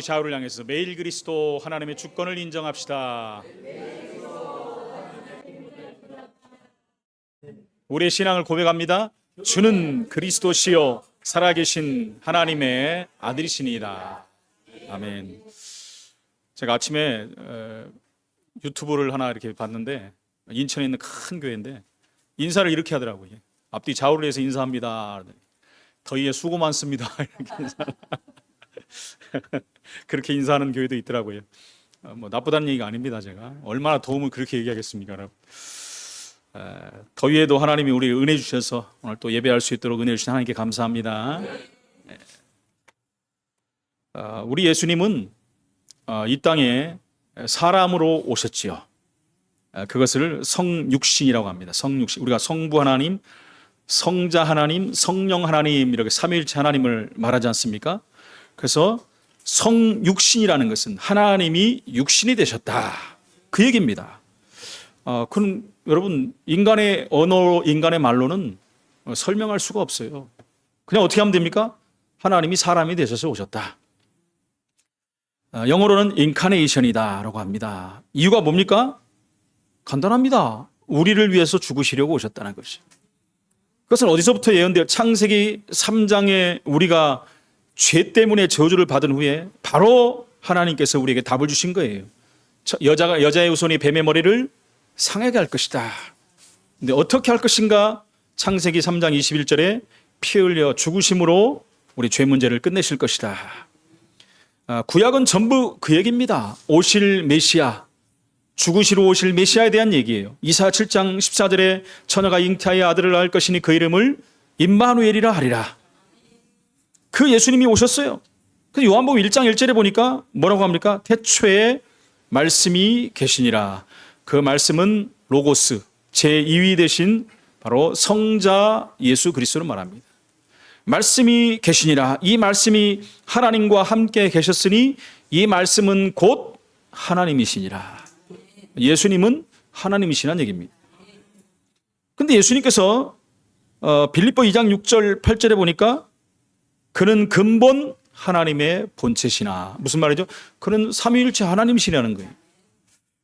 좌우를 향해서 매일 그리스도 하나님의 주권을 인정합시다. 우리의 신앙을 고백합니다. 주는 그리스도시요 살아계신 하나님의 아들이시니이다. 아멘. 제가 아침에 유튜브를 하나 이렇게 봤는데, 인천에 있는 큰 교회인데 인사를 이렇게 하더라고요. 앞뒤 좌우를 해서 인사합니다. 더위에 수고 많습니다. 이렇게 그렇게 인사하는 교회도 있더라고요. 뭐 나쁘다는 얘기가 아닙니다. 제가 얼마나 더우면 그렇게 얘기하겠습니까, 여러분. 더위에도 하나님이 우리 은혜 주셔서 오늘 또 예배할 수 있도록 은혜 주신 하나님께 감사합니다. 우리 예수님은 이 땅에 사람으로 오셨지요. 그것을 성육신이라고 합니다. 성육신. 우리가 성부 하나님, 성자 하나님, 성령 하나님 이렇게 삼위일체 하나님을 말하지 않습니까? 그래서 성육신이라는 것은 하나님이 육신이 되셨다, 그 얘기입니다. 그럼 여러분, 인간의 언어, 인간의 말로는 설명할 수가 없어요. 그냥 어떻게 하면 됩니까? 하나님이 사람이 되셔서 오셨다. 영어로는 인카네이션이다라고 합니다. 이유가 뭡니까? 간단합니다. 우리를 위해서 죽으시려고 오셨다는 것이. 그것은 어디서부터 예언돼요? 창세기 3장에 우리가 죄 때문에 저주를 받은 후에 바로 하나님께서 우리에게 답을 주신 거예요. 여자의 후손이 뱀의 머리를 상하게 할 것이다. 근데 어떻게 할 것인가? 창세기 3장 21절에 피 흘려 죽으심으로 우리 죄 문제를 끝내실 것이다. 구약은 전부 그 얘기입니다. 오실 메시아, 죽으시러 오실 메시아에 대한 얘기예요. 이사야 7장 14절에 처녀가 잉태하여 아들을 낳을 것이니 그 이름을 임마누엘이라 하리라. 그 예수님이 오셨어요. 그래서 요한복음 1장 1절에 보니까 뭐라고 합니까? 태초에 말씀이 계시니라. 그 말씀은 로고스, 제2위 되신 바로 성자 예수 그리스도를 말합니다. 말씀이 계시니라. 이 말씀이 하나님과 함께 계셨으니 이 말씀은 곧 하나님이시니라. 예수님은 하나님이시라는 얘기입니다. 근데 예수님께서 빌립보 2장 6절 8절에 보니까 그는 근본 하나님의 본체시나, 무슨 말이죠? 그는 삼위일체 하나님이시라는 거예요.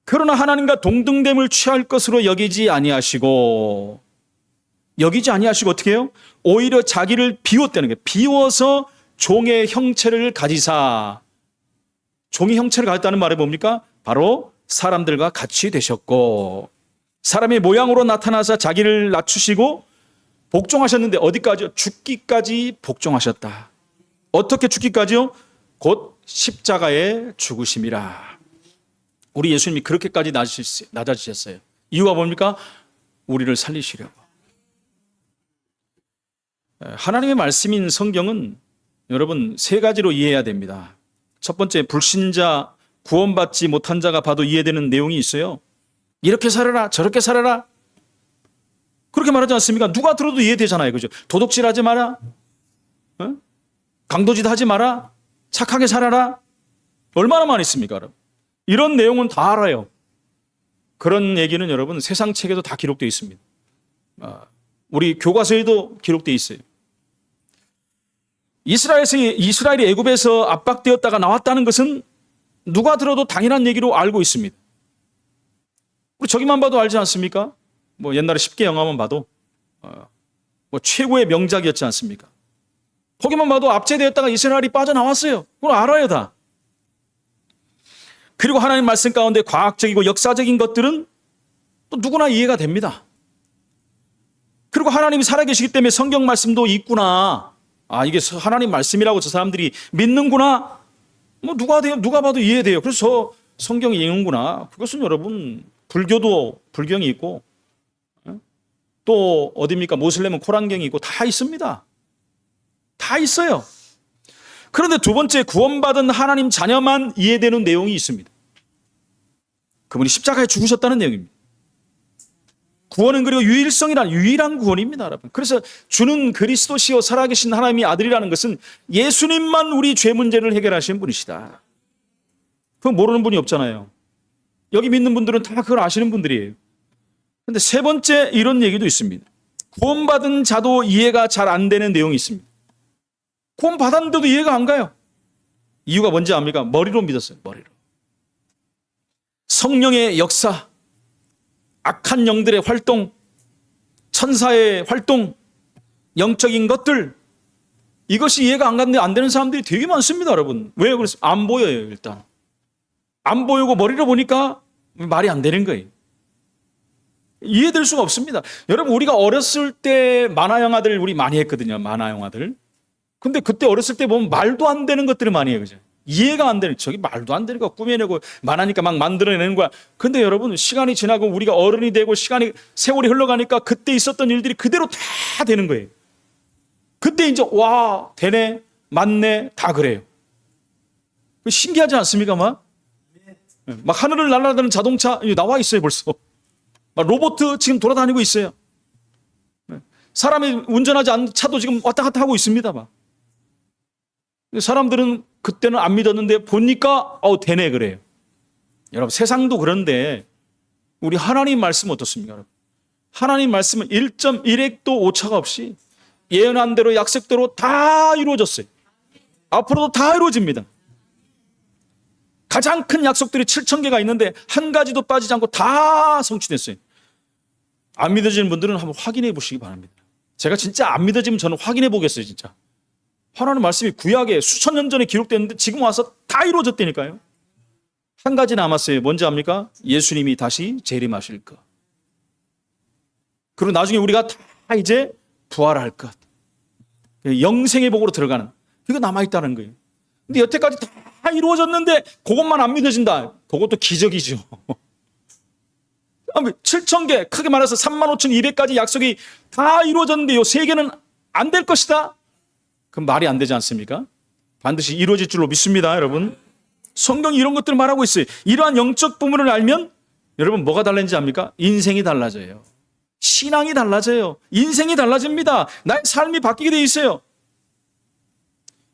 그러나 하나님과 동등됨을 취할 것으로 여기지 아니하시고 어떻게 해요? 오히려 자기를 비웠다는 거예요. 비워서 종의 형체를 가지사. 종의 형체를 가졌다는 말이 뭡니까? 바로 사람들과 같이 되셨고, 사람의 모양으로 나타나서 자기를 낮추시고 복종하셨는데 어디까지요? 죽기까지 복종하셨다. 어떻게 죽기까지요? 곧 십자가에 죽으심이라. 우리 예수님이 그렇게까지 낮아지셨어요. 이유가 뭡니까? 우리를 살리시려고. 하나님의 말씀인 성경은 여러분 세 가지로 이해해야 됩니다. 첫 번째, 불신자, 구원받지 못한 자가 봐도 이해되는 내용이 있어요. 이렇게 살아라, 저렇게 살아라, 그렇게 말하지 않습니까? 누가 들어도 이해되잖아요. 그죠? 도둑질하지 마라, 강도짓 하지 마라, 착하게 살아라. 얼마나 많이 있습니까, 여러분? 이런 내용은 다 알아요. 그런 얘기는 여러분 세상 책에도 다 기록되어 있습니다. 우리 교과서에도 기록되어 있어요. 이스라엘이 애굽에서 압박되었다가 나왔다는 것은 누가 들어도 당연한 얘기로 알고 있습니다. 우리 저기만 봐도 알지 않습니까? 뭐 옛날에 10개 영화만 봐도 뭐 최고의 명작이었지 않습니까? 거기만 봐도 압제되었다가 이스라엘이 빠져나왔어요. 그걸 알아요, 다. 그리고 하나님 말씀 가운데 과학적이고 역사적인 것들은 또 누구나 이해가 됩니다. 그리고 하나님이 살아계시기 때문에 성경 말씀도 있구나. 이게 하나님 말씀이라고 저 사람들이 믿는구나. 뭐 누가 봐도 이해돼요. 그래서 성경이 읽는구나. 그것은 여러분 불교도 불경이 있고, 또 어디입니까? 모슬렘은 코란경이 있고 다 있습니다. 다 있어요. 그런데 두 번째, 구원받은 하나님 자녀만 이해되는 내용이 있습니다. 그분이 십자가에 죽으셨다는 내용입니다. 구원은 그리고 유일한 구원입니다, 여러분. 그래서 주는 그리스도시요 살아계신 하나님의 아들이라는 것은 예수님만 우리 죄 문제를 해결하신 분이시다. 그거 모르는 분이 없잖아요. 여기 믿는 분들은 다 그걸 아시는 분들이에요. 그런데 세 번째, 이런 얘기도 있습니다. 구원받은 자도 이해가 잘 안 되는 내용이 있습니다. 구원 받았는데도 이해가 안 가요. 이유가 뭔지 압니까? 머리로 믿었어요. 머리로. 성령의 역사, 악한 영들의 활동, 천사의 활동, 영적인 것들, 이것이 이해가 안 되는 사람들이 되게 많습니다, 여러분. 왜 그랬어요? 안 보여요, 일단. 안 보이고 머리로 보니까 말이 안 되는 거예요. 이해될 수가 없습니다. 여러분, 우리가 어렸을 때 만화 영화들 우리 많이 했거든요. 만화 영화들. 근데 그때 어렸을 때 보면 말도 안 되는 것들을 많이 해요. 그죠? 이해가 안 되는, 저기 말도 안 되는 거 꾸며내고 만화니까 막 만들어내는 거야. 근데 여러분, 시간이 지나고 우리가 어른이 되고 세월이 흘러가니까 그때 있었던 일들이 그대로 다 되는 거예요. 그때 이제 와, 되네, 맞네, 다 그래요. 신기하지 않습니까? 막 하늘을 날아다니는 자동차 나와 있어요, 벌써. 막 로봇 지금 돌아다니고 있어요. 사람이 운전하지 않는 차도 지금 왔다 갔다 하고 있습니다. 막. 사람들은 그때는 안 믿었는데 보니까 되네 그래요. 여러분, 세상도 그런데 우리 하나님 말씀 어떻습니까? 여러분? 하나님 말씀은 1.1핵도 오차가 없이 예언한 대로 약속대로 다 이루어졌어요. 앞으로도 다 이루어집니다. 가장 큰 약속들이 7,000개가 있는데 한 가지도 빠지지 않고 다 성취됐어요. 안 믿어지는 분들은 한번 확인해 보시기 바랍니다. 제가 진짜 안 믿어지면 저는 확인해 보겠어요, 진짜. 하나님 말씀이 구약에 수천 년 전에 기록됐는데 지금 와서 다 이루어졌다니까요. 한 가지 남았어요. 뭔지 압니까? 예수님이 다시 재림하실 것. 그리고 나중에 우리가 다 이제 부활할 것. 영생의 복으로 들어가는. 그게 남아있다는 거예요. 근데 여태까지 다 이루어졌는데 그것만 안 믿어진다. 그것도 기적이죠. 7,000개, 크게 말해서 35,200가지 약속이 다 이루어졌는데 요 3개는 안 될 것이다. 그럼 말이 안 되지 않습니까? 반드시 이루어질 줄로 믿습니다, 여러분. 성경이 이런 것들을 말하고 있어요. 이러한 영적 부분을 알면 여러분 뭐가 달라지는지 압니까? 인생이 달라져요. 신앙이 달라져요. 인생이 달라집니다. 나의 삶이 바뀌게 돼 있어요.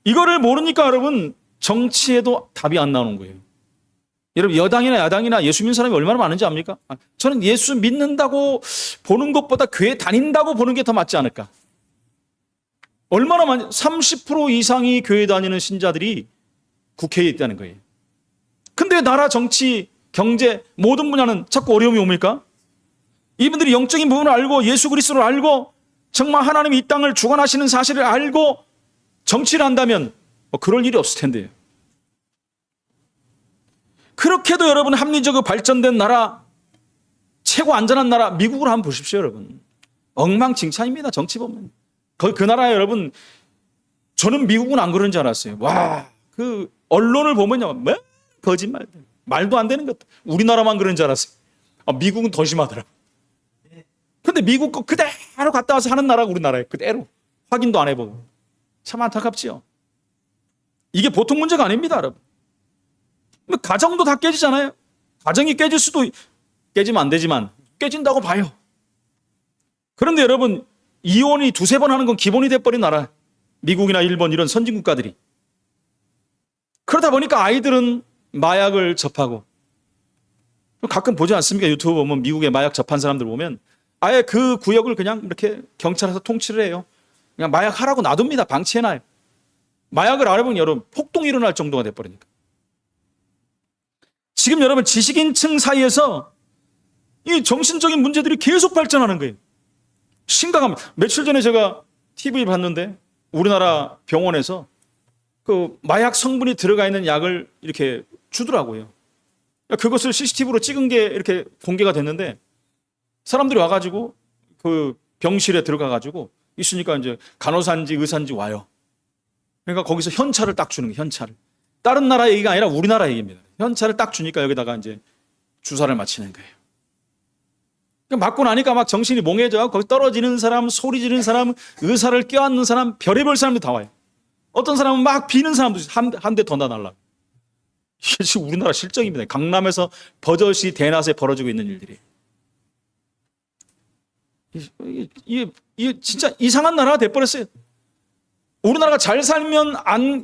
이거를 모르니까 여러분 정치에도 답이 안 나오는 거예요. 여러분, 여당이나 야당이나 예수 믿는 사람이 얼마나 많은지 압니까? 저는 예수 믿는다고 보는 것보다 교회 다닌다고 보는 게 더 맞지 않을까? 얼마나 많이, 30% 이상이 교회 다니는 신자들이 국회에 있다는 거예요. 근데 나라, 정치, 경제 모든 분야는 자꾸 어려움이 옵니까? 이분들이 영적인 부분을 알고 예수 그리스도를 알고 정말 하나님이 이 땅을 주관하시는 사실을 알고 정치를 한다면 그럴 일이 없을 텐데요. 그렇게도 여러분 합리적으로 발전된 나라, 최고 안전한 나라 미국을 한번 보십시오, 여러분. 엉망진창입니다, 정치 보면. 그 나라에 여러분, 저는 미국은 안 그런 줄 알았어요. 와, 그 언론을 보면요, 뭐 거짓말, 말도 안 되는 것. 우리나라만 그런 줄 알았어요. 미국은 더 심하더라. 근데 미국 거 그대로 갔다 와서 하는 나라가 우리나라에 그대로 확인도 안 해보고. 참 안타깝지요. 이게 보통 문제가 아닙니다, 여러분. 가정도 다 깨지잖아요. 가정이 깨질 수도, 깨지면 안 되지만 깨진다고 봐요. 그런데 여러분, 이혼이 2-3번 하는 건 기본이 돼버린 나라. 미국이나 일본 이런 선진 국가들이. 그러다 보니까 아이들은 마약을 접하고, 가끔 보지 않습니까? 유튜브 보면 미국에 마약 접한 사람들 보면 아예 그 구역을 그냥 이렇게 경찰에서 통치를 해요. 그냥 마약 하라고 놔둡니다. 방치해놔요. 마약을 알아보면 여러분 폭동이 일어날 정도가 돼버리니까. 지금 여러분 지식인층 사이에서 이 정신적인 문제들이 계속 발전하는 거예요. 심각합니다. 며칠 전에 제가 TV 봤는데 우리나라 병원에서 그 마약 성분이 들어가 있는 약을 이렇게 주더라고요. 그것을 CCTV로 찍은 게 이렇게 공개가 됐는데 사람들이 와가지고 그 병실에 들어가가지고 있으니까 이제 간호사인지 의사인지 와요. 그러니까 거기서 현찰을 딱 주는 거예요. 현찰을. 다른 나라 얘기가 아니라 우리나라 얘기입니다. 현찰을 딱 주니까 여기다가 이제 주사를 맞히는 거예요. 그러니까 맞고 나니까 막 정신이 몽해져. 거기 떨어지는 사람, 소리 지르는 사람, 의사를 껴안는 사람, 별의별 사람들이 다 와요. 어떤 사람은 막 비는 사람도 한 대 더 날라. 이게 지금 우리나라 실정입니다. 강남에서 버젓이 대낮에 벌어지고 있는 일들이. 이게 진짜 이상한 나라가 돼버렸어요. 우리나라가 잘 살면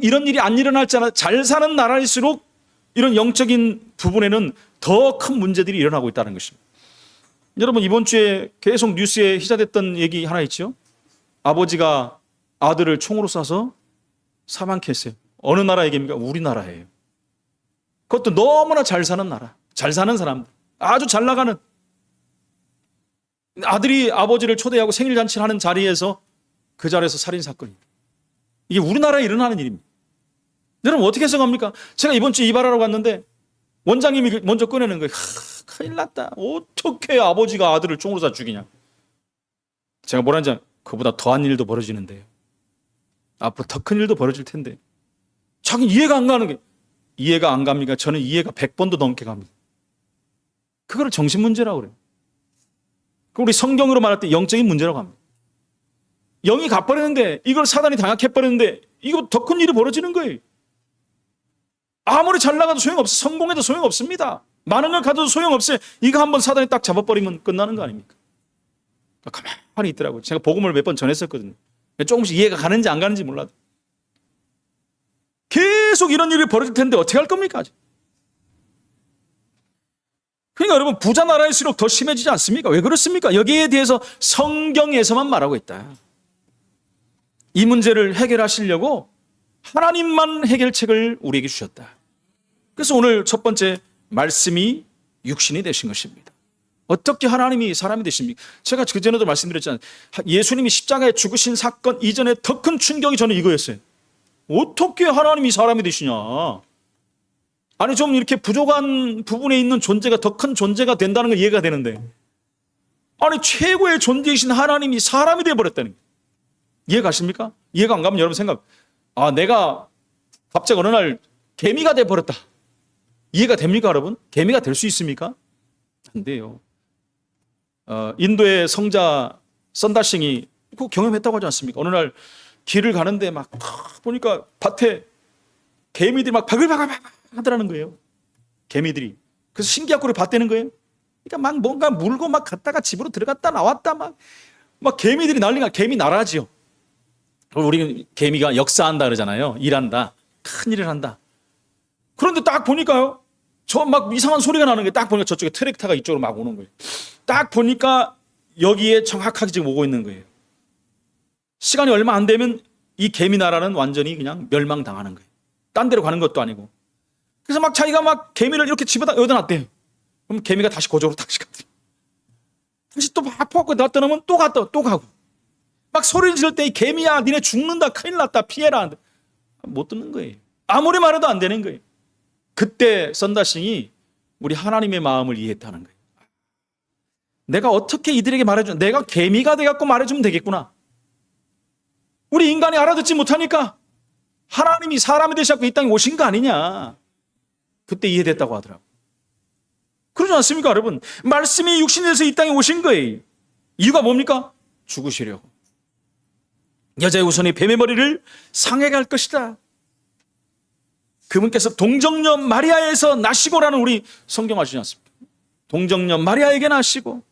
이런 일이 안 일어날 줄 알아. 잘 사는 나라일수록 이런 영적인 부분에는 더 큰 문제들이 일어나고 있다는 것입니다. 여러분, 이번 주에 계속 뉴스에 희자됐던 얘기 하나 있죠. 아버지가 아들을 총으로 쏴서 사망케 했어요. 어느 나라 얘기입니까? 우리나라예요. 그것도 너무나 잘 사는 나라, 잘 사는 사람들, 아주 잘 나가는. 아들이 아버지를 초대하고 생일잔치를 하는 자리에서 그 자리에서 살인사건이. 이게 우리나라에 일어나는 일입니다. 여러분 어떻게 생각합니까? 제가 이번 주에 이발하러 갔는데 원장님이 먼저 꺼내는 거예요. 큰일 났다. 어떻게 아버지가 아들을 총으로 쏴 죽이냐. 제가 뭐라는지 아세요? 그보다 더한 일도 벌어지는데요. 앞으로 더 큰 일도 벌어질 텐데. 자기 이해가 안 가는 게. 이해가 안 갑니까? 저는 이해가 100번도 넘게 갑니다. 그거를 정신문제라고 그래요. 우리 성경으로 말할 때 영적인 문제라고 합니다. 영이 가버리는데 이걸 사단이 장악해버리는데 이거 더 큰 일이 벌어지는 거예요. 아무리 잘 나가도 소용없어. 성공해도 소용없습니다. 많은 걸 가져도 소용없어요. 이거 한번 사단이 딱 잡아버리면 끝나는 거 아닙니까? 가만히 있더라고요. 제가 복음을 몇 번 전했었거든요. 조금씩 이해가 가는지 안 가는지 몰라도. 계속 이런 일이 벌어질 텐데 어떻게 할 겁니까? 아직? 그러니까 여러분 부자 나라일수록 더 심해지지 않습니까? 왜 그렇습니까? 여기에 대해서 성경에서만 말하고 있다. 이 문제를 해결하시려고 하나님만 해결책을 우리에게 주셨다. 그래서 오늘 첫 번째 말씀이 육신이 되신 것입니다. 어떻게 하나님이 사람이 되십니까? 제가 그전에도 말씀드렸잖아요. 예수님이 십자가에 죽으신 사건 이전에 더 큰 충격이 저는 이거였어요. 어떻게 하나님이 사람이 되시냐. 아니 좀 이렇게 부족한 부분에 있는 존재가 더 큰 존재가 된다는 건 이해가 되는데 아니 최고의 존재이신 하나님이 사람이 되어버렸다는 거예요. 이해 가십니까? 이해가 안 가면 여러분 생각 내가 갑자기 어느 날 개미가 되어버렸다. 이해가 됩니까 여러분? 개미가 될 수 있습니까? 안 돼요. 인도의 성자 선다싱이 그거 경험했다고 하지 않습니까? 어느 날 길을 가는데 막 보니까 밭에 개미들이 막 바글바글 하더라는 거예요. 개미들이. 그래서 신기하고 밭대는 거예요. 그러니까 막 뭔가 물고 막 갔다가 집으로 들어갔다 나왔다 막 개미들이 난리가 개미 나라지요. 우리 개미가 역사한다 그러잖아요. 일한다. 큰 일을 한다. 그런데 딱 보니까요. 저 막 이상한 소리가 나는 게 딱 보니까 저쪽에 트랙터가 이쪽으로 막 오는 거예요. 딱 보니까 여기에 정확하게 지금 오고 있는 거예요. 시간이 얼마 안 되면 이 개미 나라는 완전히 그냥 멸망당하는 거예요. 딴 데로 가는 것도 아니고. 그래서 막 자기가 막 개미를 이렇게 집에다 여기다 놨대요. 그럼 개미가 다시 고적으로 다시 가더라고요. 다시 또 막 퍼갖고 놨다 놓으면 또 갔다 또 가고. 막 소리 지를 때 이 개미야 니네 죽는다 큰일 났다 피해라. 못 듣는 거예요. 아무리 말해도 안 되는 거예요. 그때 선다싱이 우리 하나님의 마음을 이해했다는 거예요. 내가 어떻게 이들에게 말해주냐. 내가 개미가 돼갖고 말해주면 되겠구나. 우리 인간이 알아듣지 못하니까 하나님이 사람이 되셔서 이 땅에 오신 거 아니냐. 그때 이해됐다고 하더라고요. 그러지 않습니까 여러분? 말씀이 육신에서 이 땅에 오신 거예요. 이유가 뭡니까? 죽으시려고. 여자의 후손이 뱀의 머리를 상하게 할 것이다. 그분께서 동정녀 마리아에서 나시고라는 우리 성경 아시지 않습니까? 동정녀 마리아에게 나시고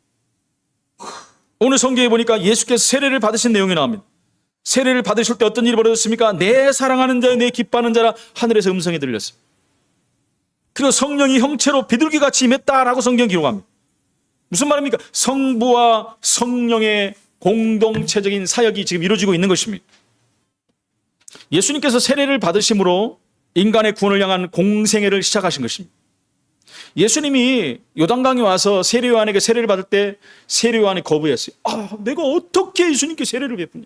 오늘 성경에 보니까 예수께서 세례를 받으신 내용이 나옵니다. 세례를 받으실 때 어떤 일이 벌어졌습니까? 내 사랑하는 자여 내 기뻐하는 자라 하늘에서 음성이 들렸어요. 그리고 성령이 형체로 비둘기같이 임했다라고 성경 기록합니다. 무슨 말입니까? 성부와 성령의 공동체적인 사역이 지금 이루어지고 있는 것입니다. 예수님께서 세례를 받으심으로 인간의 구원을 향한 공생애를 시작하신 것입니다. 예수님이 요단강에 와서 세례요한에게 세례를 받을 때 세례요한이 거부했어요. 내가 어떻게 예수님께 세례를 베푸냐.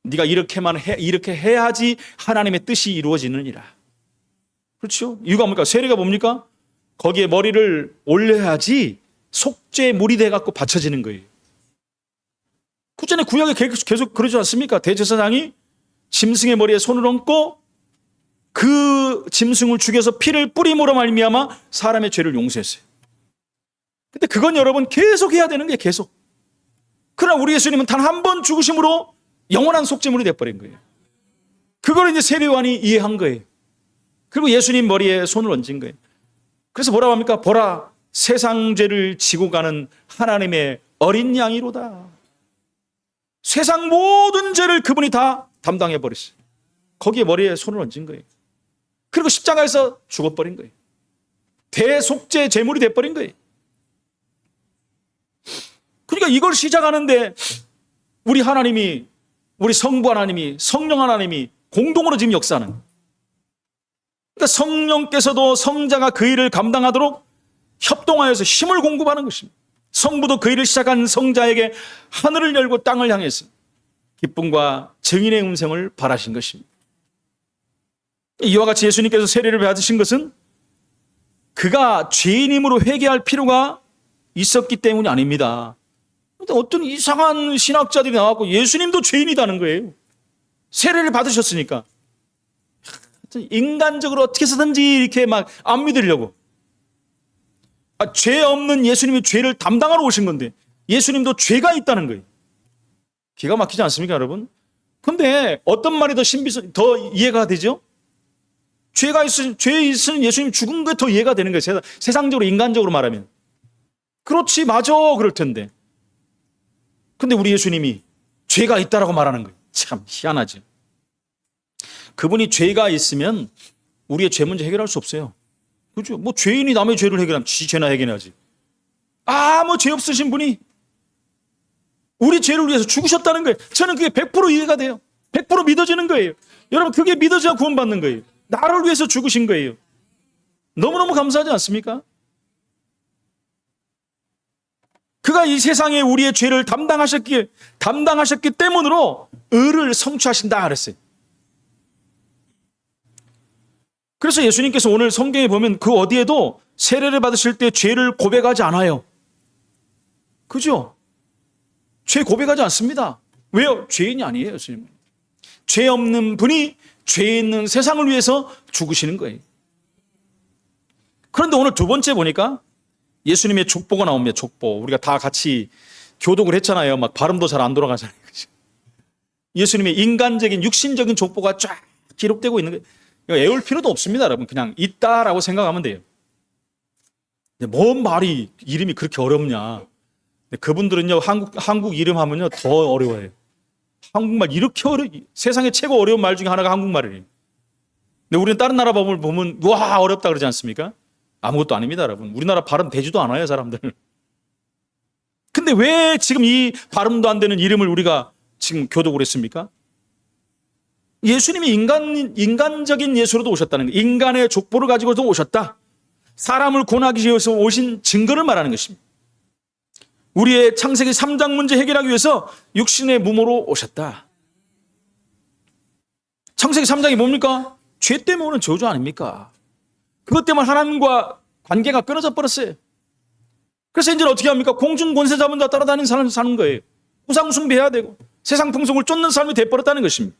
네가 이렇게 해야지 하나님의 뜻이 이루어지느니라. 그렇죠? 이유가 뭡니까? 세례가 뭡니까? 거기에 머리를 올려야지 속죄 물이 돼갖고 받쳐지는 거예요. 그 전에 구약에 계속 그러지 않습니까? 대제사장이 짐승의 머리에 손을 얹고 그 짐승을 죽여서 피를 뿌림으로 말미암아 사람의 죄를 용서했어요. 근데 그건 여러분 계속 해야 되는 게 계속. 그러나 우리 예수님은 단 한 번 죽으심으로 영원한 속죄물이 돼버린 거예요. 그걸 이제 세례요한이 이해한 거예요. 그리고 예수님 머리에 손을 얹은 거예요. 그래서 뭐라고 합니까? 보라, 세상 죄를 지고 가는 하나님의 어린 양이로다. 세상 모든 죄를 그분이 다 담당해 버렸어요. 거기에 머리에 손을 얹은 거예요. 그리고 십자가에서 죽어버린 거예요. 대속죄 제물이 돼버린 거예요. 그러니까 이걸 시작하는데 우리 하나님이, 우리 성부 하나님이, 성령 하나님이 공동으로 지금 역사하는. 그러니까 성령께서도 성자가 그 일을 감당하도록 협동하여서 힘을 공급하는 것입니다. 성부도 그 일을 시작한 성자에게 하늘을 열고 땅을 향해서 기쁨과 증인의 음성을 바라신 것입니다. 이와 같이 예수님께서 세례를 받으신 것은 그가 죄인임으로 회개할 필요가 있었기 때문이 아닙니다. 근데 어떤 이상한 신학자들이 나왔고 예수님도 죄인이다는 거예요. 세례를 받으셨으니까. 인간적으로 어떻게 해서든지 이렇게 막 안 믿으려고. 죄 없는 예수님이 죄를 담당하러 오신 건데 예수님도 죄가 있다는 거예요. 기가 막히지 않습니까, 여러분? 근데 어떤 말이 더 이해가 되죠? 죄에 있으면 예수님 죽은 게 더 이해가 되는 거예요. 세상적으로, 인간적으로 말하면. 그렇지, 맞아. 그럴 텐데. 근데 우리 예수님이 죄가 있다라고 말하는 거예요. 참 희한하죠. 그분이 죄가 있으면 우리의 죄 문제 해결할 수 없어요. 그죠? 뭐 죄인이 남의 죄를 해결하면 지 죄나 해결하지. 아무 죄 없으신 분이 우리 죄를 위해서 죽으셨다는 거예요. 저는 그게 100% 이해가 돼요. 100% 믿어지는 거예요. 여러분, 그게 믿어져야 구원받는 거예요. 나를 위해서 죽으신 거예요. 너무너무 감사하지 않습니까? 그가 이 세상에 우리의 죄를 담당하셨기 때문으로 의를 성취하신다 그랬어요. 그래서 예수님께서 오늘 성경에 보면 그 어디에도 세례를 받으실 때 죄를 고백하지 않아요. 그죠? 죄 고백하지 않습니다. 왜요? 죄인이 아니에요, 예수님. 죄 없는 분이 죄 있는 세상을 위해서 죽으시는 거예요. 그런데 오늘 두 번째 보니까 예수님의 족보가 나옵니다. 족보. 우리가 다 같이 교독을 했잖아요. 막 발음도 잘 안 돌아가잖아요. 예수님의 인간적인 육신적인 족보가 쫙 기록되고 있는 거예요. 이거 애울 필요도 없습니다, 여러분. 그냥 있다라고 생각하면 돼요. 뭔 말이 이름이 그렇게 어렵냐. 그분들은요, 한국 이름 하면요, 더 어려워해요. 한국말 이렇게 세상에 최고 어려운 말 중에 하나가 한국말이에요. 근데 우리는 다른 나라 보면 와, 어렵다 그러지 않습니까? 아무것도 아닙니다, 여러분. 우리나라 발음 되지도 않아요, 사람들. 근데 왜 지금 이 발음도 안 되는 이름을 우리가 지금 교독을 했습니까? 예수님이 인간적인 예수로도 오셨다는 거예요. 인간의 족보를 가지고도 오셨다. 사람을 구원하기 위해서 오신 증거를 말하는 것입니다. 우리의 창세기 3장 문제 해결하기 위해서 육신의 무모로 오셨다. 창세기 3장이 뭡니까? 죄 때문에 오는 저주 아닙니까? 그것 때문에 하나님과 관계가 끊어져 버렸어요. 그래서 이제 어떻게 합니까? 공중 권세 잡은 자 따라다니는 사람 사는 거예요. 우상 숭배해야 되고 세상 풍속을 쫓는 삶이 돼버렸다는 것입니다.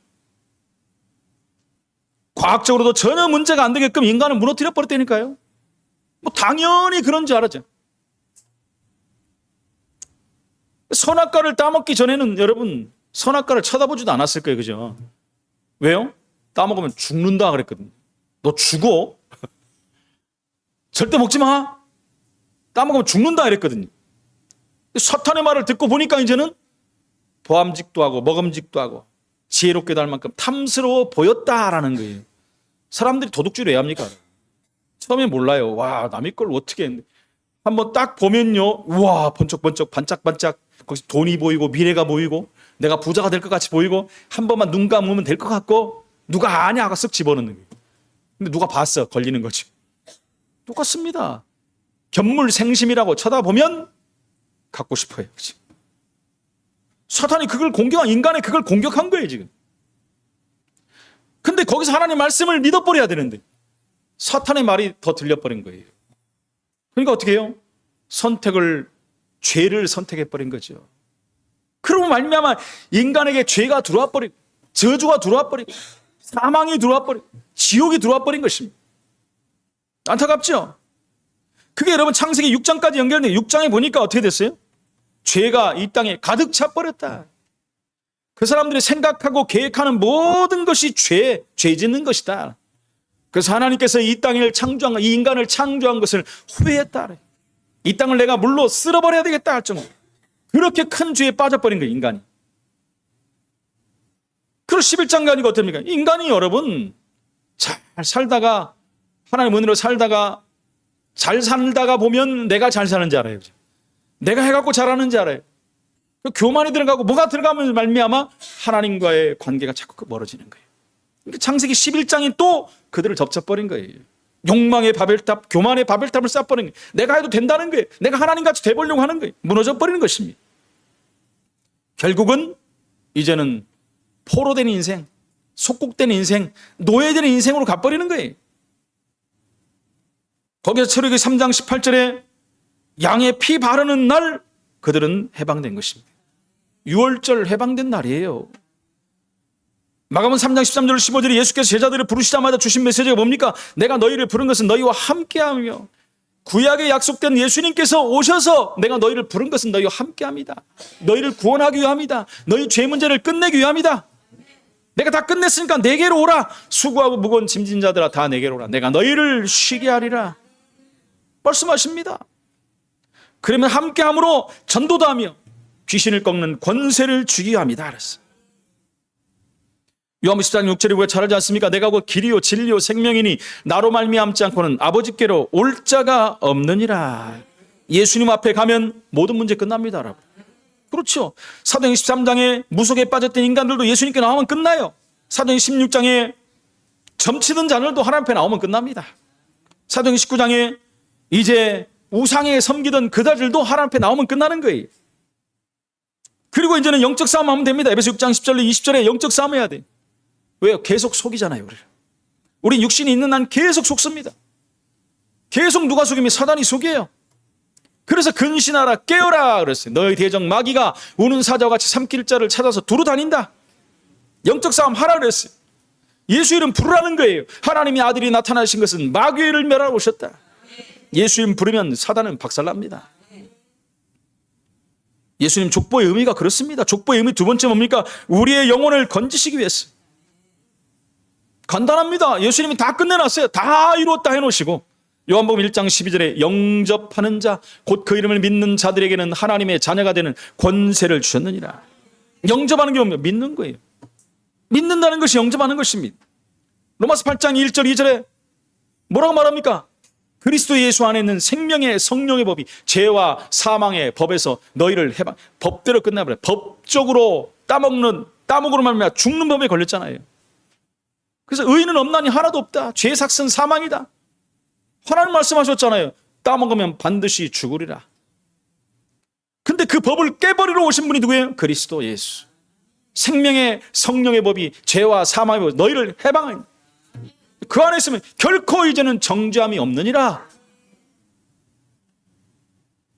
과학적으로도 전혀 문제가 안 되게끔 인간을 무너뜨려 버렸다니까요. 뭐 당연히 그런 줄 알았죠. 선악과를 따먹기 전에는 여러분 선악과를 쳐다보지도 않았을 거예요. 그죠? 왜요? 따먹으면 죽는다 그랬거든요. 너 죽어? 절대 먹지 마. 따먹으면 죽는다 그랬거든요. 사탄의 말을 듣고 보니까 이제는 보암직도 하고 먹음직도 하고 지혜롭게도 할 만큼 탐스러워 보였다라는 거예요. 사람들이 도둑질을 왜 합니까? 처음에 몰라요. 와, 남의 걸 어떻게 했는데. 한번 딱 보면요. 우와, 번쩍번쩍 반짝반짝 거기서 돈이 보이고 미래가 보이고 내가 부자가 될 것 같이 보이고 한 번만 눈 감으면 될 것 같고 누가 아냐 하고 쓱 집어넣는 거예요. 근데 누가 봤어? 걸리는 거지. 똑같습니다. 견물생심이라고 쳐다보면 갖고 싶어요. 그치? 사탄이 인간의 그걸 공격한 거예요, 지금. 근데 거기서 하나님 말씀을 믿어버려야 되는데 사탄의 말이 더 들려버린 거예요. 그러니까 어떻게 해요? 죄를 선택해버린 거죠. 그러고 말미암아 인간에게 죄가 들어와 버리고 저주가 들어와 버리고 사망이 들어와 버리고 지옥이 들어와 버린 것입니다. 안타깝죠? 그게 여러분 창세기 6장까지 연결돼 6장에 보니까 어떻게 됐어요? 죄가 이 땅에 가득 차버렸다. 그 사람들이 생각하고 계획하는 모든 것이 죄 짓는 것이다. 그래서 하나님께서 이 인간을 창조한 것을 후회했다. 이 땅을 내가 물로 쓸어버려야 되겠다 할 정도. 그렇게 큰 죄에 빠져버린 거예요, 인간이. 그리고 11장 가니까 어떻습니까? 인간이 여러분 잘 살다가 하나님 은혜로 살다가 잘 살다가 보면 내가 잘 사는지 알아요. 내가 해갖고 잘하는지 알아요. 교만이 들어가고 뭐가 들어가면 말미암아 하나님과의 관계가 자꾸 멀어지는 거예요. 창세기 11장이 또 그들을 덮쳐버린 거예요. 욕망의 바벨탑, 교만의 바벨탑을 쌓아버린 거예요. 내가 해도 된다는 거예요. 내가 하나님같이 돼보려고 하는 거예요. 무너져버리는 것입니다. 결국은 이제는 포로된 인생, 속국된 인생, 노예된 인생으로 가버리는 거예요. 거기서 철학기 3장 18절에 양의 피 바르는 날 그들은 해방된 것입니다. 6월절 해방된 날이에요. 마가복음 3장 13절 15절에 예수께서 제자들을 부르시자마자 주신 메시지가 뭡니까? 내가 너희를 부른 것은 너희와 함께하며, 구약에 약속된 예수님께서 오셔서 내가 너희를 부른 것은 너희와 함께합니다. 너희를 구원하기 위함이다. 너희 죄 문제를 끝내기 위함이다. 내가 다 끝냈으니까 내게로 오라. 수고하고 무거운 짐진 자들아 다 내게로 오라. 내가 너희를 쉬게 하리라 말씀하십니다. 그러면 함께함으로 전도도 하며 귀신을 꺾는 권세를 주기 합니다. 그랬어요. 요한복음 14장 6절에 우리가 잘 알지 않습니까? 내가 곧 길이요 진리요 생명이니 나로 말미암지 않고는 아버지께로 올 자가 없느니라. 예수님 앞에 가면 모든 문제 끝납니다, 여러분. 그렇죠. 사도행 13장에 무속에 빠졌던 인간들도 예수님께 나오면 끝나요. 사도행 16장에 점치던 자들도 하나님 앞에 나오면 끝납니다. 사도행 19장에 이제 우상에 섬기던 그자들도 하나님 앞에 나오면 끝나는 거예요. 그리고 이제는 영적 싸움 하면 됩니다. 에베소 6장 10절로 20절에 영적 싸움 해야 돼요. 왜요? 계속 속이잖아요. 우리 육신이 있는 한 계속 속습니다. 계속 누가 속이면 사단이 속여요. 그래서 근신하라 깨어라 그랬어요. 너희 대적 마귀가 우는 사자와 같이 삼킬 자를 찾아서 두루 다닌다. 영적 싸움 하라 그랬어요. 예수 이름 부르라는 거예요. 하나님의 아들이 나타나신 것은 마귀를 멸하러 오셨다. 예수 이름 부르면 사단은 박살납니다. 예수님 족보의 의미가 그렇습니다. 족보의 의미 두 번째 뭡니까? 우리의 영혼을 건지시기 위해서. 간단합니다. 예수님이 다 끝내놨어요. 다 이루었다 해놓으시고 요한복음 1장 12절에 영접하는 자 곧 그 이름을 믿는 자들에게는 하나님의 자녀가 되는 권세를 주셨느니라. 영접하는 게 뭡니까? 믿는 거예요. 믿는다는 것이 영접하는 것입니다. 로마서 8장 1절 2절에 뭐라고 말합니까? 그리스도 예수 안에 있는 생명의 성령의 법이 죄와 사망의 법에서 너희를 해방, 법대로 끝나버려요. 법적으로 따먹으로 말미암아 죽는 법에 걸렸잖아요. 그래서 의인은 없나니 하나도 없다. 죄의 삭은 사망이다. 하나님 말씀하셨잖아요. 따먹으면 반드시 죽으리라. 근데 그 법을 깨버리러 오신 분이 누구예요? 그리스도 예수. 생명의 성령의 법이 죄와 사망의 법, 너희를 해방하니 그 안에 있으면 결코 이제는 정죄함이 없느니라.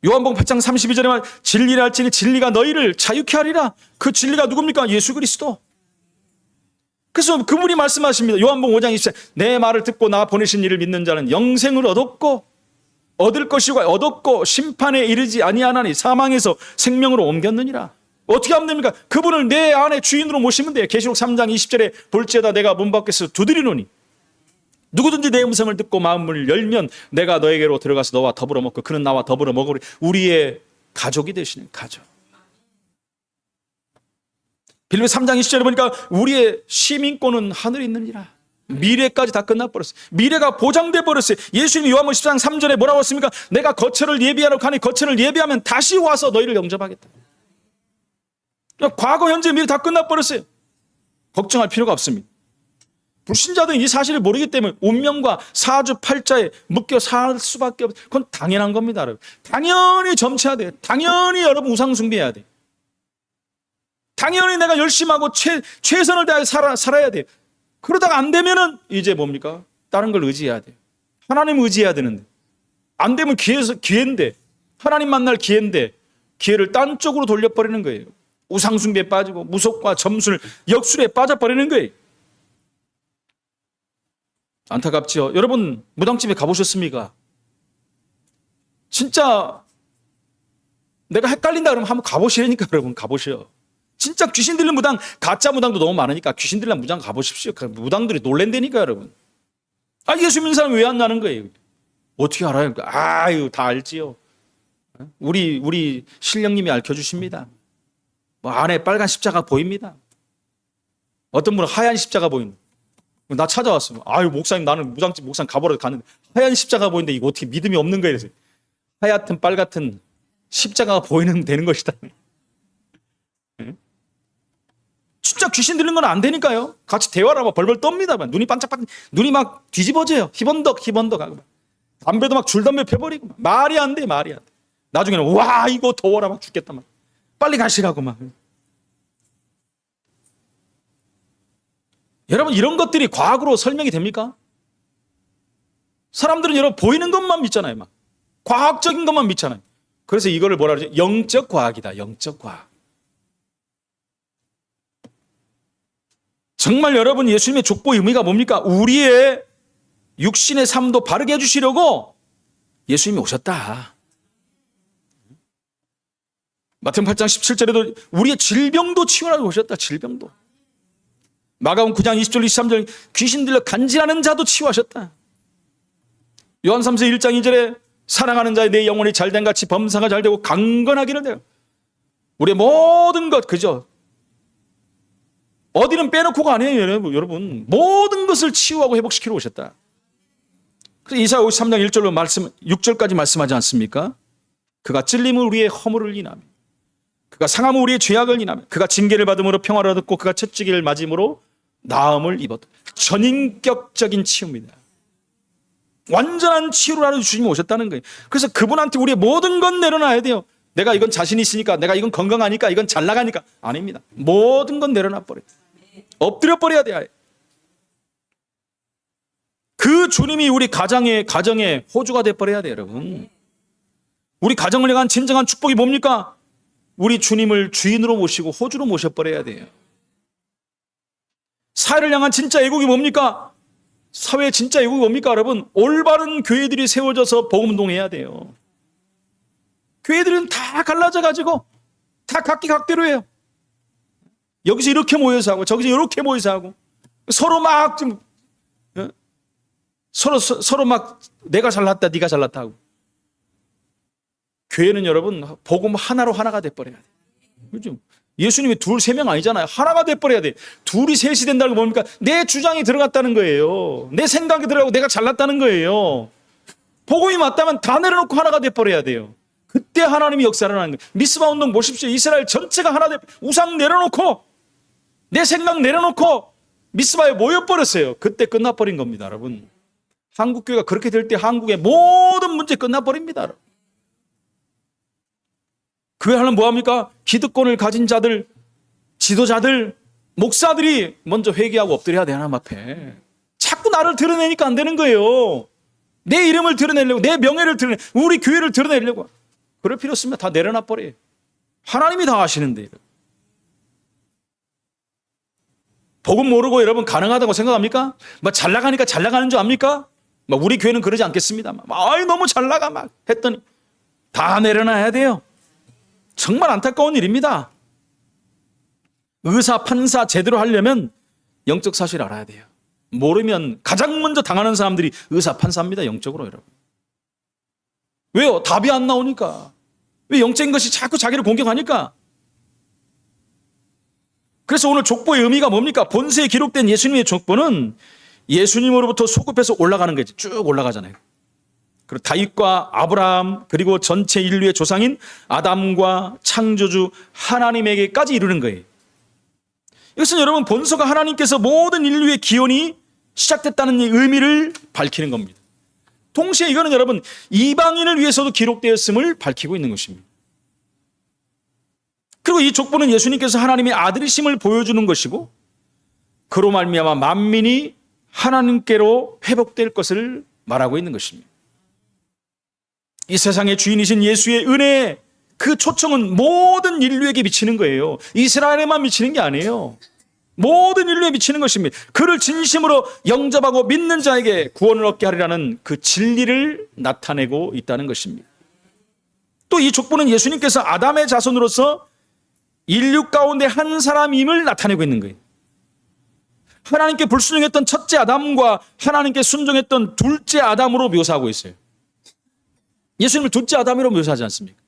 요한복음 8장 32절에 말 진리라 할지니 진리가 너희를 자유케 하리라. 그 진리가 누굽니까? 예수 그리스도. 그래서 그분이 말씀하십니다. 요한복음 5장 24절 내 말을 듣고 나 보내신 이를 믿는 자는 영생을 얻을 것이고 얻었고 심판에 이르지 아니하나니 사망에서 생명으로 옮겼느니라. 어떻게 하면 됩니까? 그분을 내 안에 주인으로 모시면 돼요. 계시록 3장 20절에 볼지어다 내가 문 밖에서 두드리노니 누구든지 내 음성을 듣고 마음을 열면 내가 너에게로 들어가서 너와 더불어 먹고 그는 나와 더불어 먹으리. 우리의 가족이 되시는 가족. 빌립보 3장 20절에 보니까 우리의 시민권은 하늘에 있느니라. 미래까지 다 끝나버렸어요. 미래가 보장돼 버렸어요. 예수님이 요한복음 10장 3절에 뭐라고 했습니까? 내가 거처를 예비하러 가니 거처를 예비하면 다시 와서 너희를 영접하겠다. 과거, 현재, 미래 다 끝나버렸어요. 걱정할 필요가 없습니다. 불신자들은 이 사실을 모르기 때문에 운명과 사주팔자에 묶여 살 수밖에 없어요. 그건 당연한 겁니다. 여러분. 당연히 점쳐야 돼요. 당연히 여러분 우상 숭배해야 돼요. 당연히 내가 열심히 하고 최선을 다해 살아야 돼요. 그러다가 안 되면은 이제 뭡니까? 다른 걸 의지해야 돼요. 하나님 의지해야 되는데 안 되면 기회인데 하나님 만날 기회인데 기회를 딴 쪽으로 돌려버리는 거예요. 우상 숭배에 빠지고 무속과 점술, 역술에 빠져버리는 거예요. 안타깝지요. 여러분 무당집에 가보셨습니까? 진짜 내가 헷갈린다 그러면 한번 가보시라니까. 여러분 가보셔요. 진짜 귀신 들린 무당, 가짜 무당도 너무 많으니까 귀신 들린 무당 가보십시오. 무당들이 놀랜다니까 여러분. 예수 믿는 사람이 왜 안 나는 거예요? 어떻게 알아요? 아유 다 알지요. 우리 신령님이 알려주십니다. 안에 빨간 십자가 보입니다. 어떤 분은 하얀 십자가 보입니다. 나 찾아왔어요. 목사님 나는 무당집 목사님 가보러 갔는데 하얀 십자가 보이는데 이거 어떻게 믿음이 없는 거예요? 하얗든 빨갛든 십자가가 보이는 되는 것이다. 진짜 귀신 들린 건 안 되니까요. 같이 대화를 하면 벌벌 떱니다. 눈이 반짝반짝, 눈이 막 뒤집어져요. 희번덕하고. 담배도 막 줄담배 펴버리고. 말이 안 돼, 말이 안 돼. 나중에는 와, 이거 더워라 막 죽겠다 막. 빨리 가시라고 막. 여러분, 이런 것들이 과학으로 설명이 됩니까? 사람들은 여러분 보이는 것만 믿잖아요. 막. 과학적인 것만 믿잖아요. 그래서 이거를 뭐라 그러죠? 영적 과학이다. 영적 과학. 정말 여러분, 예수님의 족보의 의미가 뭡니까? 우리의 육신의 삶도 바르게 해주시려고 예수님이 오셨다. 마태복음 8장 17절에도 우리의 질병도 치유하러 오셨다. 질병도. 마가복음 9장 20절 23절 귀신 들려 간질하는 자도 치유하셨다. 요한 3서 1장 2절에 사랑하는 자의 내 영혼이 잘된 같이 범사가 잘되고 강건하기를 돼요. 우리의 모든 것, 그죠? 어디는 빼놓고가 아니에요, 여러분. 모든 것을 치유하고 회복시키러 오셨다. 그래서 이사야 53장 1절로 6절까지 말씀하지 않습니까? 그가 찔림은 우리의 허물을 인하며 그가 상함은 우리의 죄악을 인하며 그가 징계를 받음으로 평화를 얻었고 그가 채찍을 맞음으로 나음을 입었다. 전인격적인 치유입니다. 완전한 치유를 하러 주님이 오셨다는 거예요. 그래서 그분한테 우리의 모든 건 내려놔야 돼요. 내가 이건 자신 있으니까, 내가 이건 건강하니까, 이건 잘 나가니까. 아닙니다. 모든 건 내려놔 버려요. 엎드려 버려야 돼요. 그 주님이 우리 가정의 호주가 돼 버려야 돼요, 여러분. 우리 가정을 향한 진정한 축복이 뭡니까? 우리 주님을 주인으로 모시고 호주로 모셔 버려야 돼요. 사회를 향한 진짜 애국이 뭡니까? 사회의 진짜 애국이 뭡니까, 여러분? 올바른 교회들이 세워져서 복음운동해야 돼요. 교회들은 다 갈라져 가지고 다 각기 각대로 해요. 여기서 이렇게 모여서 하고 저기서 이렇게 모여서 하고 서로 막 좀 서로 막 내가 잘났다 네가 잘났다 하고. 교회는 여러분 복음 하나로 하나가 돼 버려야 돼. 그죠? 예수님이 둘, 세 명 아니잖아요. 하나가 돼 버려야 돼. 둘이 셋이 된다는 거 뭡니까? 내 주장이 들어갔다는 거예요. 내 생각이 들어가고 내가 잘났다는 거예요. 복음이 맞다면 다 내려놓고 하나가 돼 버려야 돼요. 그때 하나님이 역사를 하는 거예요. 미스바 운동 보십시오. 이스라엘 전체가 하나 돼, 우상 내려놓고 내 생각 내려놓고 미스바에 모여버렸어요. 그때 끝나버린 겁니다, 여러분. 한국교회가 그렇게 될 때 한국의 모든 문제 끝나버립니다, 여러분. 교회 하려면 뭐합니까? 기득권을 가진 자들, 지도자들, 목사들이 먼저 회개하고 엎드려야 돼, 하나님 앞에. 자꾸 나를 드러내니까 안 되는 거예요. 내 이름을 드러내려고, 내 명예를 드러내려고, 우리 교회를 드러내려고. 그럴 필요 없으면 다 내려놔 버려요. 하나님이 다 아시는데. 복음 모르고 여러분 가능하다고 생각합니까? 막 잘 나가니까 잘 나가는 줄 압니까? 막 우리 교회는 그러지 않겠습니다. 아이 너무 잘 나가 막 했더니 다 내려놔야 돼요. 정말 안타까운 일입니다. 의사, 판사 제대로 하려면 영적 사실을 알아야 돼요. 모르면 가장 먼저 당하는 사람들이 의사, 판사입니다. 영적으로 여러분. 왜요? 답이 안 나오니까. 왜 영적인 것이 자꾸 자기를 공격하니까? 그래서 오늘 족보의 의미가 뭡니까? 본세에 기록된 예수님의 족보는 예수님으로부터 소급해서 올라가는 거지. 쭉 올라가잖아요. 그리고 다윗과 아브라함 그리고 전체 인류의 조상인 아담과 창조주 하나님에게까지 이르는 거예요. 이것은 여러분 본서가 하나님께서 모든 인류의 기원이 시작됐다는 의미를 밝히는 겁니다. 동시에 이거는 여러분 이방인을 위해서도 기록되었음을 밝히고 있는 것입니다. 그리고 이 족보는 예수님께서 하나님의 아들이심을 보여주는 것이고 그로 말미암아 만민이 하나님께로 회복될 것을 말하고 있는 것입니다. 이 세상의 주인이신 예수의 은혜의 그 초청은 모든 인류에게 미치는 거예요. 이스라엘에만 미치는 게 아니에요. 모든 인류에 미치는 것입니다. 그를 진심으로 영접하고 믿는 자에게 구원을 얻게 하리라는 그 진리를 나타내고 있다는 것입니다. 또 이 족보는 예수님께서 아담의 자손으로서 인류 가운데 한 사람임을 나타내고 있는 거예요. 하나님께 불순종했던 첫째 아담과 하나님께 순종했던 둘째 아담으로 묘사하고 있어요. 예수님을 둘째 아담으로 묘사하지 않습니까?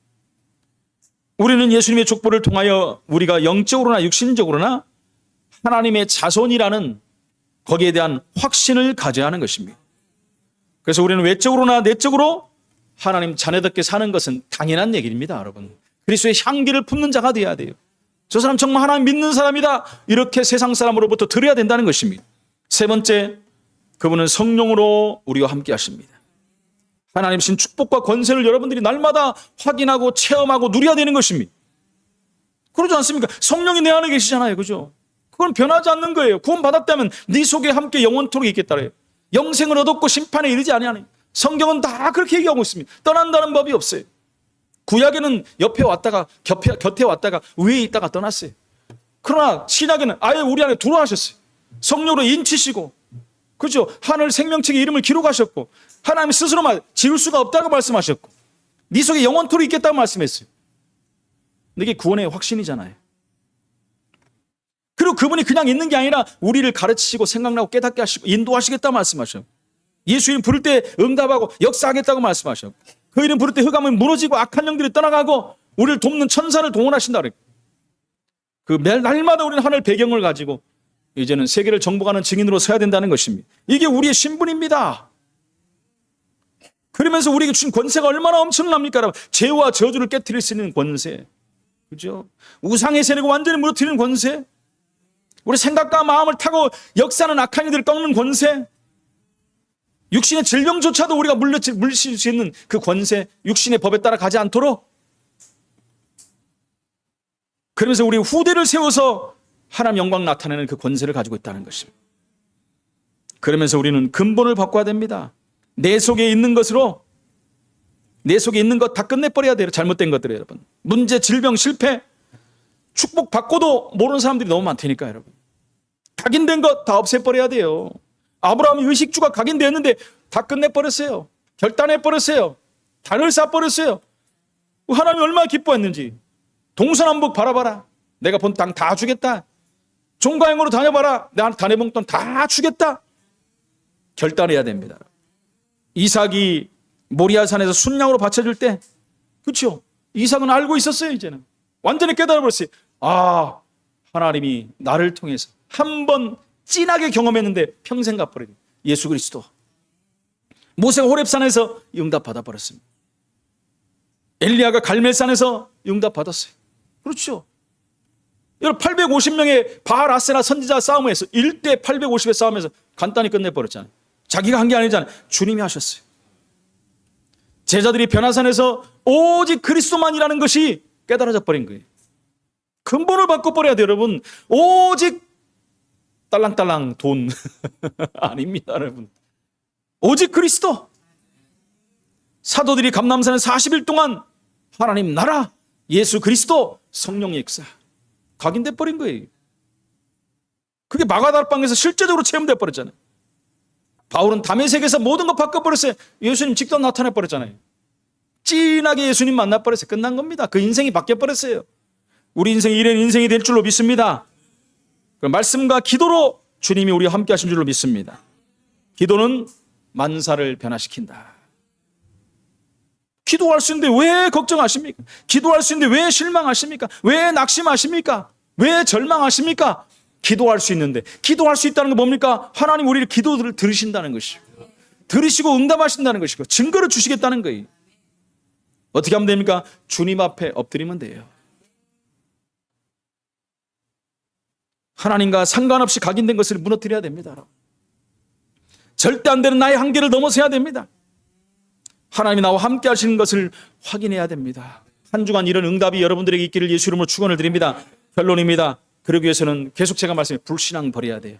우리는 예수님의 족보를 통하여 우리가 영적으로나 육신적으로나 하나님의 자손이라는 거기에 대한 확신을 가져야 하는 것입니다. 그래서 우리는 외적으로나 내적으로 하나님 자녀답게 사는 것은 당연한 얘기입니다, 여러분. 그리스도의 향기를 품는 자가 되어야 돼요. 저 사람 정말 하나님 믿는 사람이다. 이렇게 세상 사람으로부터 들어야 된다는 것입니다. 세 번째, 그분은 성령으로 우리와 함께 하십니다. 하나님 신 축복과 권세를 여러분들이 날마다 확인하고 체험하고 누려야 되는 것입니다. 그러지 않습니까? 성령이 내 안에 계시잖아요. 그죠? 그건 변하지 않는 거예요. 구원 받았다면 네 속에 함께 영원토록 있겠다래요. 영생을 얻었고 심판에 이르지 아니하니. 성경은 다 그렇게 얘기하고 있습니다. 떠난다는 법이 없어요. 구약에는 옆에 왔다가 곁에 왔다가 위에 있다가 떠났어요. 그러나 신약에는 아예 우리 안에 들어가셨어요. 성령으로 인치시고, 그죠? 하늘 생명책에 이름을 기록하셨고, 하나님 스스로 지울 수가 없다고 말씀하셨고, 네 속에 영원토록 있겠다고 말씀했어요. 이게 구원의 확신이잖아요. 그리고 그분이 그냥 있는 게 아니라 우리를 가르치시고 생각나고 깨닫게 하시고 인도하시겠다고 말씀하셨고, 예수 이름 부를 때 응답하고 역사하겠다고 말씀하셨고, 그 이름 부를 때 흑암은 무너지고 악한 영들이 떠나가고 우리를 돕는 천사를 동원하신다 그랬고, 그 날마다 우리는 하늘 배경을 가지고 이제는 세계를 정복하는 증인으로 서야 된다는 것입니다. 이게 우리의 신분입니다. 그러면서 우리에게 주신 권세가 얼마나 엄청납니까? 여러분. 죄와 저주를 깨트릴 수 있는 권세, 그죠? 우상의 세력을 완전히 무너뜨리는 권세, 우리 생각과 마음을 타고 역사하는 악한 이들을 꺾는 권세, 육신의 질병조차도 우리가 물리칠 수 있는 그 권세, 육신의 법에 따라 가지 않도록, 그러면서 우리 후대를 세워서 하나님 영광 나타내는 그 권세를 가지고 있다는 것입니다. 그러면서 우리는 근본을 바꿔야 됩니다. 내 속에 있는 것으로, 내 속에 있는 것 다 끝내버려야 돼요. 잘못된 것들을 여러분. 문제, 질병, 실패, 축복 받고도 모르는 사람들이 너무 많다니까 여러분. 각인된 것 다 없애버려야 돼요. 아브라함이 의식주가 각인되었는데 다 끝내버렸어요. 결단해버렸어요. 단을 쌓아버렸어요. 하나님이 얼마나 기뻐했는지. 동서남북 바라봐라. 내가 본 땅 다 주겠다. 종가행으로 다녀봐라. 내 다녀본 땅 다 주겠다. 결단해야 됩니다. 이삭이 모리아산에서 순양으로 바쳐줄 때, 그렇죠? 이삭은 알고 있었어요. 이제는 완전히 깨달아버렸어요. 아, 하나님이 나를 통해서 한 번 진하게 경험했는데 평생 갚버리는 예수 그리스도. 모세가 호렙산에서 응답 받아버렸습니다. 엘리야가 갈멜산에서 응답 받았어요. 그렇죠? 여러분 850명의 바알 아세나 선지자 싸움에서 1대 850의 싸움에서 간단히 끝내버렸잖아요. 자기가 한 게 아니잖아요. 주님이 하셨어요. 제자들이 변화산에서 오직 그리스도만이라는 것이 깨달아져 버린 거예요. 근본을 바꿔버려야 돼요, 여러분. 오직 딸랑딸랑 돈 아닙니다, 여러분. 오직 그리스도. 사도들이 감람산에 40일 동안 하나님 나라, 예수 그리스도, 성령의 역사 각인돼 버린 거예요. 그게 마가다락방에서 실제적으로 체험돼 버렸잖아요. 바울은 다메섹에서 모든 거 바꿔버렸어요. 예수님 직접 나타내 버렸잖아요. 진하게 예수님 만나버렸어요. 끝난 겁니다. 그 인생이 바뀌어버렸어요. 우리 인생이 이런 인생이 될 줄로 믿습니다. 그 말씀과 기도로 주님이 우리와 함께 하신 줄로 믿습니다. 기도는 만사를 변화시킨다. 기도할 수 있는데 왜 걱정하십니까? 기도할 수 있는데 왜 실망하십니까? 왜 낙심하십니까? 왜 절망하십니까? 기도할 수 있는데, 기도할 수 있다는 건 뭡니까? 하나님 우리를 기도를 들으신다는 것이고, 들으시고 응답하신다는 것이고, 증거를 주시겠다는 거예요. 어떻게 하면 됩니까? 주님 앞에 엎드리면 돼요. 하나님과 상관없이 각인된 것을 무너뜨려야 됩니다. 절대 안 되는 나의 한계를 넘어서야 됩니다. 하나님이 나와 함께 하시는 것을 확인해야 됩니다. 한 주간 이런 응답이 여러분들에게 있기를 예수 이름으로 축원을 드립니다. 결론입니다. 그러기 위해서는 계속 제가 말씀해 불신앙 버려야 돼요.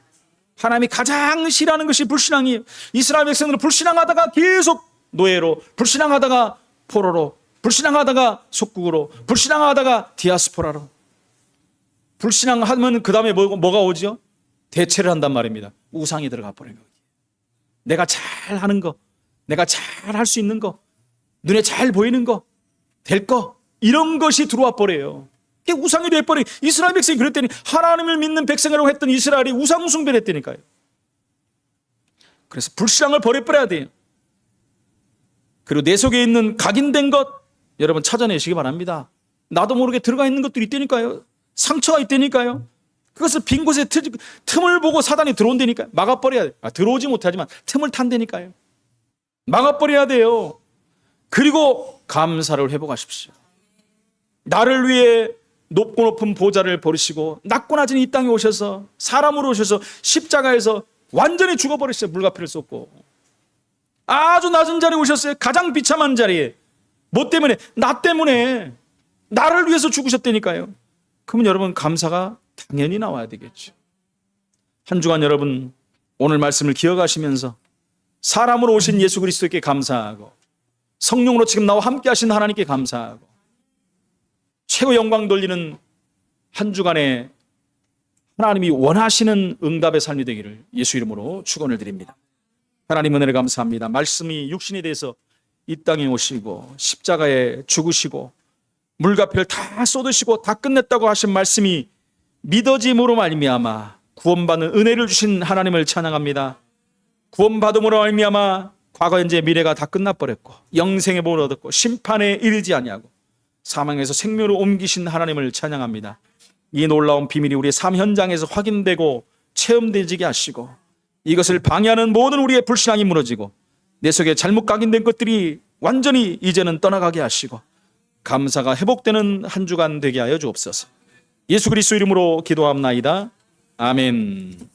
하나님이 가장 싫어하는 것이 불신앙이에요. 이스라엘 백성들은 불신앙하다가 계속 노예로, 불신앙하다가 포로로, 불신앙하다가 속국으로, 불신앙하다가 디아스포라로. 불신앙하면 그 다음에 뭐가 오죠? 대체를 한단 말입니다. 우상이 들어가 버린 거예요. 내가 잘 하는 거, 내가 잘 할 수 있는 거, 눈에 잘 보이는 거, 될 거, 이런 것이 들어와 버려요. 그게 우상이 돼버려. 이스라엘 백성이 그랬더니 하나님을 믿는 백성이라고 했던 이스라엘이 우상 숭배를 했다니까요. 그래서 불신앙을 버려버려야 돼요. 그리고 내 속에 있는 각인된 것 여러분 찾아내시기 바랍니다. 나도 모르게 들어가 있는 것들이 있다니까요. 상처가 있다니까요. 그것을 빈 곳에 틈을 보고 사단이 들어온다니까요. 막아버려야 돼요. 들어오지 못하지만 틈을 탄다니까요. 막아버려야 돼요. 그리고 감사를 회복하십시오. 나를 위해 높고 높은 보좌를 버리시고 낮고 낮은 이 땅에 오셔서 사람으로 오셔서 십자가에서 완전히 죽어버렸어요. 물가피를 쏟고 아주 낮은 자리에 오셨어요. 가장 비참한 자리에. 뭐 때문에? 나 때문에. 나를 위해서 죽으셨다니까요. 그러면 여러분 감사가 당연히 나와야 되겠죠. 한 주간 여러분 오늘 말씀을 기억하시면서 사람으로 오신 예수 그리스도께 감사하고 성령으로 지금 나와 함께 하신 하나님께 감사하고 최고 영광 돌리는 한 주간에 하나님이 원하시는 응답의 삶이 되기를 예수 이름으로 축원을 드립니다. 하나님 은혜를 감사합니다. 말씀이 육신이 돼서 이 땅에 오시고 십자가에 죽으시고 물가피를 다 쏟으시고 다 끝냈다고 하신 말씀이 믿어짐으로 말미암아 구원받는 은혜를 주신 하나님을 찬양합니다. 구원받음으로 말미암아 과거 현재 미래가 다 끝나버렸고 영생의 복을 얻었고 심판에 이르지 아니하고 사망에서 생명으로 옮기신 하나님을 찬양합니다. 이 놀라운 비밀이 우리의 삶 현장에서 확인되고 체험되지게 하시고 이것을 방해하는 모든 우리의 불신앙이 무너지고 내 속에 잘못 각인된 것들이 완전히 이제는 떠나가게 하시고 감사가 회복되는 한 주간 되게 하여 주옵소서. 예수 그리스도 이름으로 기도합나이다. 아멘.